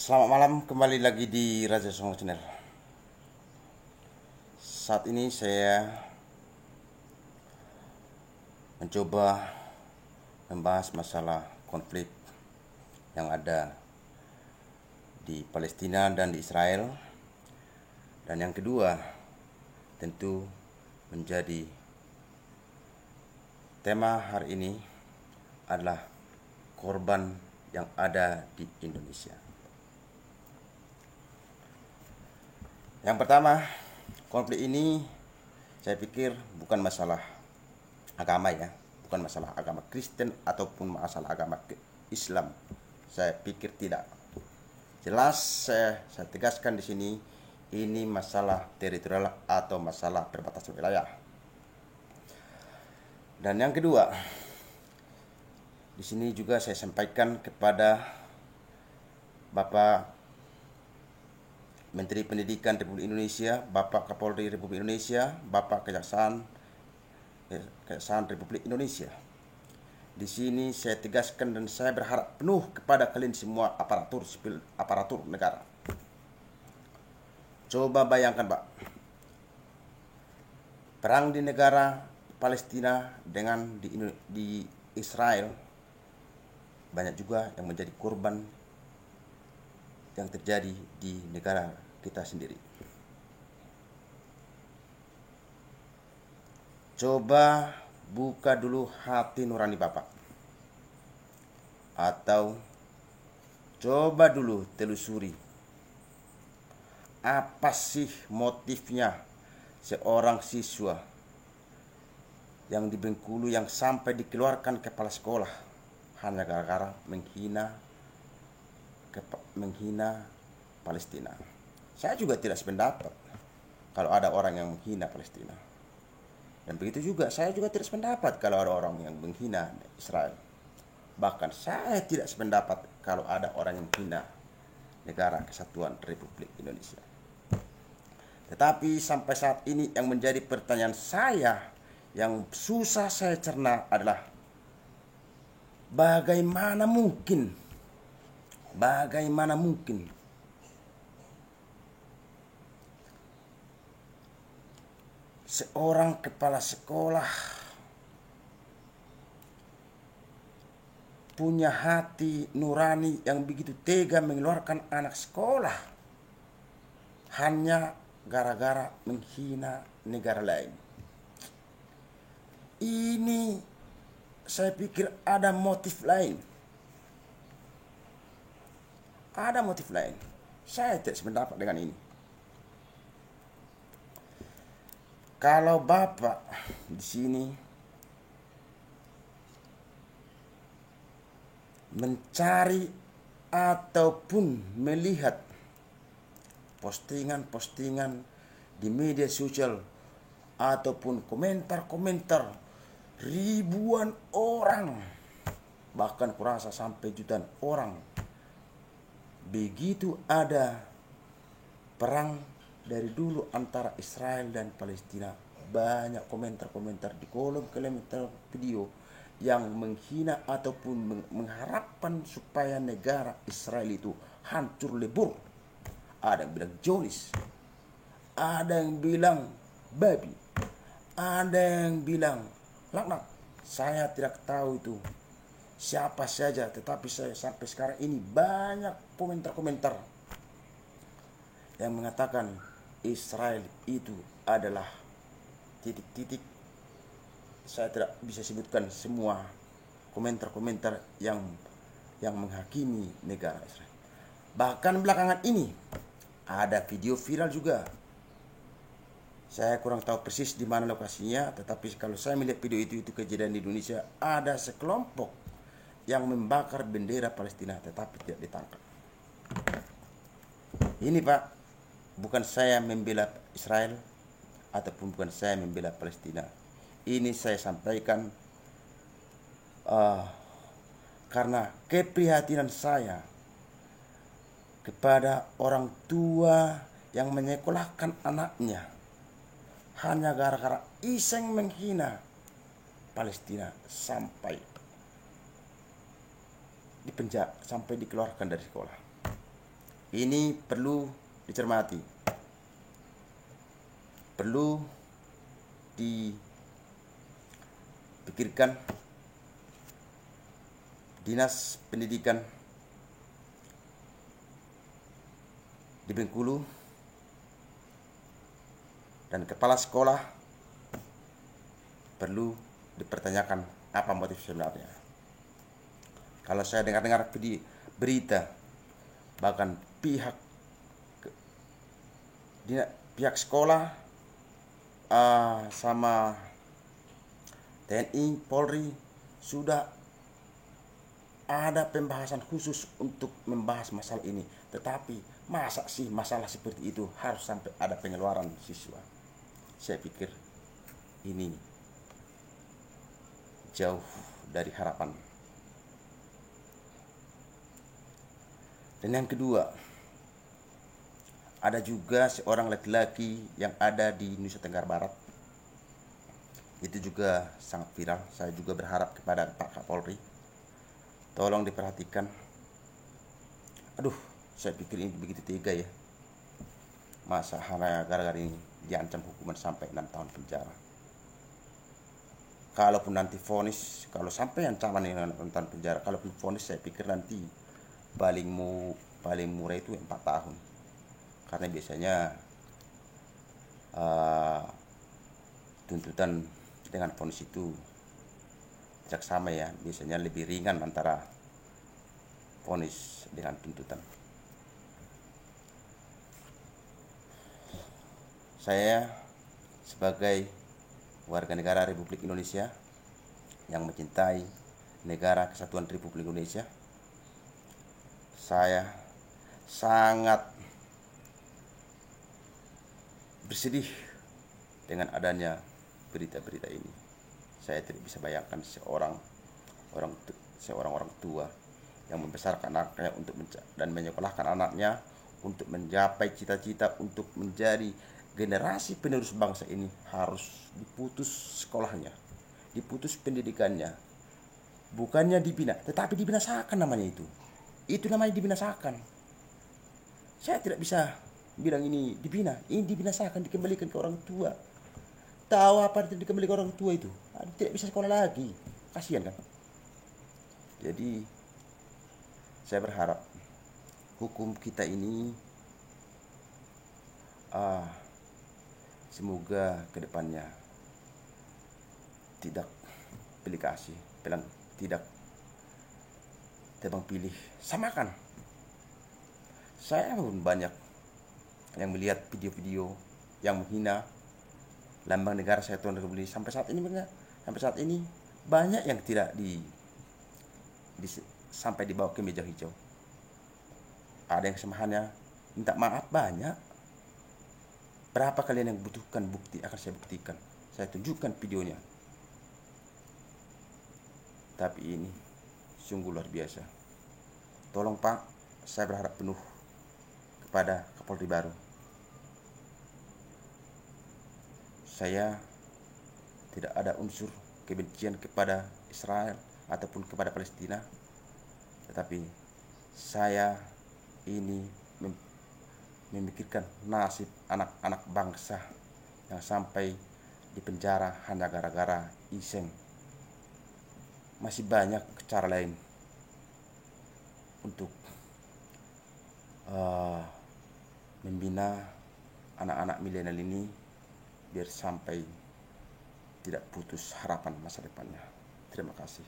Selamat malam, kembali lagi di Raja Songo Channel. Saat ini saya mencoba membahas masalah konflik yang ada di Palestina dan di Israel. Dan yang kedua, tentu menjadi tema hari ini adalah korban yang ada di Indonesia. Yang pertama, konflik ini saya pikir bukan masalah agama ya, bukan masalah agama Kristen ataupun masalah agama Islam. Saya pikir tidak. Jelas saya tegaskan di sini, ini masalah teritorial atau masalah perbatasan wilayah. Dan yang kedua, di sini juga saya sampaikan kepada Bapak Menteri Pendidikan Republik Indonesia, Bapak Kapolri Republik Indonesia, Bapak Kejaksaan Republik Indonesia. Di sini saya tegaskan dan saya berharap penuh kepada kalian semua aparatur sipil, aparatur negara. Coba bayangkan, Pak, perang di negara Palestina dengan di Israel, banyak juga yang menjadi korban yang terjadi di negara kita sendiri. Coba buka dulu hati nurani Bapak, atau coba dulu telusuri apa sih motifnya seorang siswa yang di Bengkulu yang sampai dikeluarkan kepala sekolah hanya gara-gara menghina Palestina. Saya juga tidak sependapat kalau ada orang yang menghina Palestina. Dan begitu juga saya juga tidak sependapat kalau ada orang yang menghina Israel. Bahkan saya tidak sependapat kalau ada orang yang menghina Negara Kesatuan Republik Indonesia. Tetapi sampai saat ini yang menjadi pertanyaan saya yang susah saya cerna adalah bagaimana mungkin seorang kepala sekolah punya hati nurani yang begitu tega mengeluarkan anak sekolah hanya gara-gara menghina negara lain. Ini saya pikir ada motif lain. Ada motif lain. Saya tidak sependapat dengan ini. Kalau Bapak di sini mencari ataupun melihat postingan-postingan di media sosial ataupun komentar-komentar ribuan orang, bahkan kurasa sampai jutaan orang, begitu ada perang dari dulu antara Israel dan Palestina, banyak komentar-komentar di kolom komentar video yang menghina ataupun mengharapkan supaya negara Israel itu hancur lebur. Ada yang bilang Zionis, ada yang bilang babi, ada yang bilang laknat. Saya tidak tahu itu siapa saja, tetapi saya sampai sekarang ini banyak komentar-komentar yang mengatakan Israel itu adalah titik-titik. Saya tidak bisa sebutkan semua komentar-komentar yang menghakimi negara Israel. Bahkan belakangan ini ada video viral juga. Saya kurang tahu persis di mana lokasinya, tetapi kalau saya melihat video itu kejadian di Indonesia, ada sekelompok yang membakar bendera Palestina tetapi tidak ditangkap. Ini, Pak, bukan saya membela Israel ataupun bukan saya membela Palestina. Ini saya sampaikan karena keprihatinan saya kepada orang tua yang menyekolahkan anaknya hanya gara-gara iseng menghina Palestina sampai dipenjara, sampai dikeluarkan dari sekolah. Ini perlu dicermati, perlu dipikirkan Dinas Pendidikan di Bengkulu dan kepala sekolah perlu dipertanyakan apa motif sebenarnya. Kalau saya dengar-dengar berita, bahkan pihak sekolah sama TNI, Polri sudah ada pembahasan khusus untuk membahas masalah ini. Tetapi masa sih masalah seperti itu harus sampai ada pengeluaran siswa? Saya pikir ini jauh dari harapan. Dan yang kedua, ada juga seorang laki-laki yang ada di Nusa Tenggara Barat. Itu juga sangat viral. Saya juga berharap kepada Pak Kapolri, tolong diperhatikan. Aduh, saya pikir ini begitu tega ya. Masa hanya gara-gara ini diancam hukuman sampai 6 tahun penjara. Kalaupun nanti vonis, kalau sampai ancaman 6 tahun penjara, kalaupun vonis, saya pikir nanti paling murah itu 4 tahun. Karena biasanya tuntutan dengan vonis itu sama ya, biasanya lebih ringan antara vonis dengan tuntutan. Saya sebagai warga negara Republik Indonesia yang mencintai negara kesatuan Republik Indonesia, saya sangat bersedih dengan adanya berita-berita ini. Saya tidak bisa bayangkan seorang orang tua yang membesarkan anaknya dan menyekolahkan anaknya untuk mencapai cita-cita untuk menjadi generasi penerus bangsa ini harus diputus sekolahnya, diputus pendidikannya. Bukannya dibina, tetapi dibinasakan namanya itu. Itu namanya dibinasakan. Saya tidak bisa bilang ini dibina, ini dibinasakan, dikembalikan ke orang tua. Tahu apa itu dikembalikan ke orang tua itu? Tidak bisa sekolah lagi. Kasihan kan? Jadi saya berharap hukum kita ini semoga kedepannya tidak pilih kasih, tidak tebang pilih, samakan. Saya pun banyak yang melihat video-video yang menghina lambang negara kesatuan Republik sampai saat ini banyak yang tidak sampai dibawa ke meja hijau. Ada yang kesemahannya minta maaf banyak. Berapa kalian yang butuhkan bukti akan saya buktikan. Saya tunjukkan videonya. Tapi ini sungguh luar biasa. Tolong Pak, saya berharap penuh kepada Kapolri baru. Saya tidak ada unsur kebencian kepada Israel ataupun kepada Palestina, tetapi saya ini memikirkan nasib anak-anak bangsa yang sampai di penjara hanya gara-gara iseng. Masih banyak cara lain untuk membina anak-anak milenial ini biar sampai tidak putus harapan masa depannya. Terima kasih.